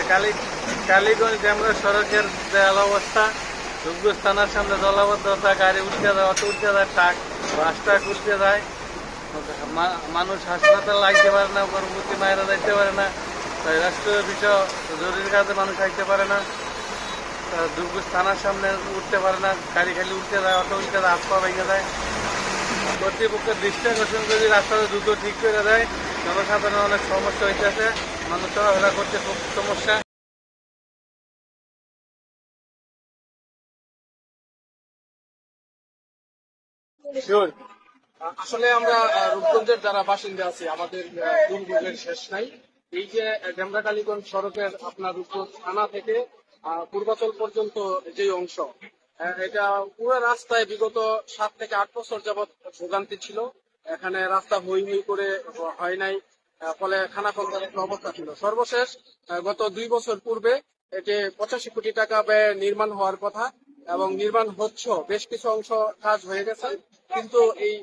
কালীগঞ্জ ডেমরা সড়কের দেয়াল অবস্থা, রূপগঞ্জ থানার সামনে জলাবদ্ধতা, গাড়ি উল্টে যায়, অটো উল্টে যায়, বাস ট্রাক উল্টে যায়, মানুষ হাসপাতাল লাগতে পারে না, গর্ভবতী মায়েরা যাইতে পারে না, তাই রাষ্ট্রীয় বিষয় জরুরি কাজে মানুষ আইতে পারে না, রূপগঞ্জ থানার সামনে উঠতে পারে না, গাড়ি খালি উল্টে যায়, অটো উল্টে যায়, হাত পা ভেঙে যায়। কর্তৃপক্ষের দৃষ্টি আকর্ষণ যদি রাস্তাটা দ্রুত ঠিক করে দেয়, জনসাধারণের অনেক সমস্যা হইতেছে, মানুষ চলাফেরা করতে খুব সমস্যা। আসলে আমরা রূপগঞ্জের যারা বাসিন্দা আছি, আমাদের দুর্ভোগের শেষ নাই। এই যে ডেমরা কালীগঞ্জ সড়কের আপনার রূপগঞ্জ থানা থেকে পূর্বাচল পর্যন্ত যে অংশ, এটা পুরো রাস্তায় বিগত 7 থেকে 8 বছর যাবৎ ভোগান্তি ছিল। এখানে রাস্তা হই হই করে হয় নাই, ফলে খানাখন্দার একটা অবস্থা ছিল। সর্বশেষ গত 2 বছর পূর্বে এটি 85 কোটি টাকা ব্যয়ে নির্মাণ হওয়ার কথা এবং নির্মাণ হচ্ছে, বেশ কিছু অংশ কাজ হয়ে গেছে। কিন্তু এই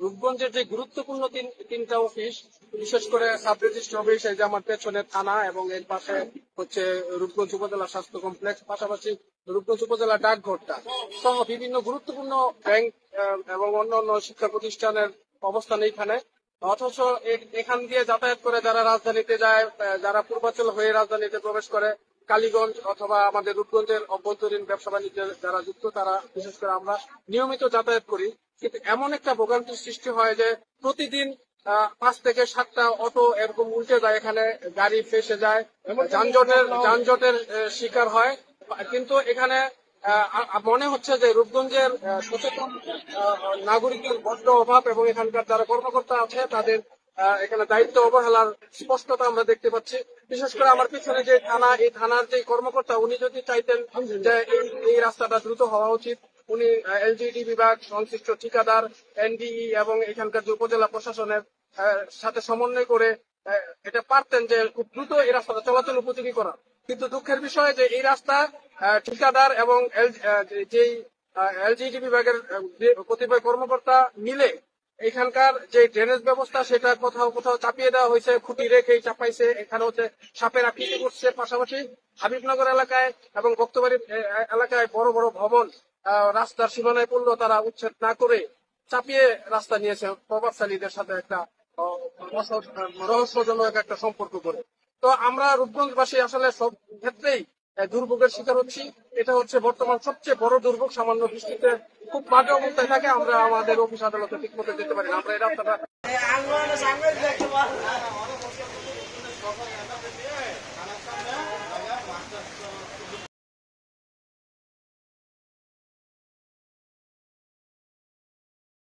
রূপগঞ্জের যে গুরুত্বপূর্ণ তিনটা অফিস, বিশেষ করে সাব রেজিস্ট্রি অফিস, এই যে আমার পেছনে থানা এবং এর পাশে হচ্ছে রূপগঞ্জ উপজেলা স্বাস্থ্য কমপ্লেক্স, পাশাপাশি রূপগঞ্জ উপজেলা ডাকঘরটা সহ বিভিন্ন গুরুত্বপূর্ণ ব্যাংক এবং অন্যান্য শিক্ষা প্রতিষ্ঠানের অবস্থান এইখানে। অথচ এখান দিয়ে যাতায়াত করে যারা রাজধানীতে যায়, যারা পূর্বাচল হয়ে রাজধানীতে প্রবেশ করে, কালীগঞ্জ অথবা আমাদের রূপগঞ্জের অভ্যন্তরীণ ব্যবসা বাণিজ্যে যারা যুক্ত, তারা বিশেষ করে আমরা নিয়মিত যাতায়াত করি। কিন্তু এমন একটা ভোগান্তির সৃষ্টি হয় যে প্রতিদিন 5 থেকে 7টা অটো এরকম উল্টে যায়, এখানে গাড়ি ফেসে যায়, যানজটের শিকার হয়। কিন্তু এখানে মনে হচ্ছে যে রূপগঞ্জের সচেতন নাগরিকের বড্ড অভাব এবং এখানকার যারা কর্মকর্তা আছে তাদের এখানে দায়িত্ব অবহেলার স্পষ্টতা আমরা দেখতে পাচ্ছি। বিশেষ করে আমার পিছনে যে থানা, এই থানার যে কর্মকর্তা, উনি যদি চাইতেন যে এই রাস্তাটা দ্রুত হওয়া উচিত, উনি এলজিডি বিভাগ, সংশ্লিষ্ট ঠিকাদার, এনডিই এবং এখানকার যে উপজেলা প্রশাসনের সাথে সমন্বয় করে এটা পারতেন যে খুব দ্রুত এই রাস্তাটা চলাচল উপযোগী করা। কিন্তু দুঃখের বিষয় যে এই রাস্তা ঠিকাদার এবং যেই এলজিডি বিভাগের কতিপয় কর্মকর্তা মিলে এখানকার যে ড্রেনেজ ব্যবস্থা সেটা কোথাও কোথাও চাপিয়ে দেওয়া হয়েছে, খুঁটি রেখেই চাপাইছে, এখানে হচ্ছে সাপের আকৃতি করছে। পাশাপাশি হাবিবনগর এলাকায় এবং ভক্তবাড়ির এলাকায় বড় বড় ভবন রাস্তার সীমানায় পড়লো, তারা উচ্ছেদ না করে চাপিয়ে রাস্তা নিয়েছে প্রভাবশালীদের সাথে একটা রহস্যজনক একটা সম্পর্ক করে। তো আমরা রূপগঞ্জবাসী আসলে সব ক্ষেত্রেই দুর্ভোগের শিকার হচ্ছি। এটা হচ্ছে বর্তমান সবচেয়ে বড় দুর্ভোগ। সামান্য বৃষ্টিতে খুব বাজে অবস্থায় থাকে, আমরা আমাদের অফিস আদালতে ঠিক মতো যেতে পারি না। আমরা এই রাস্তাটা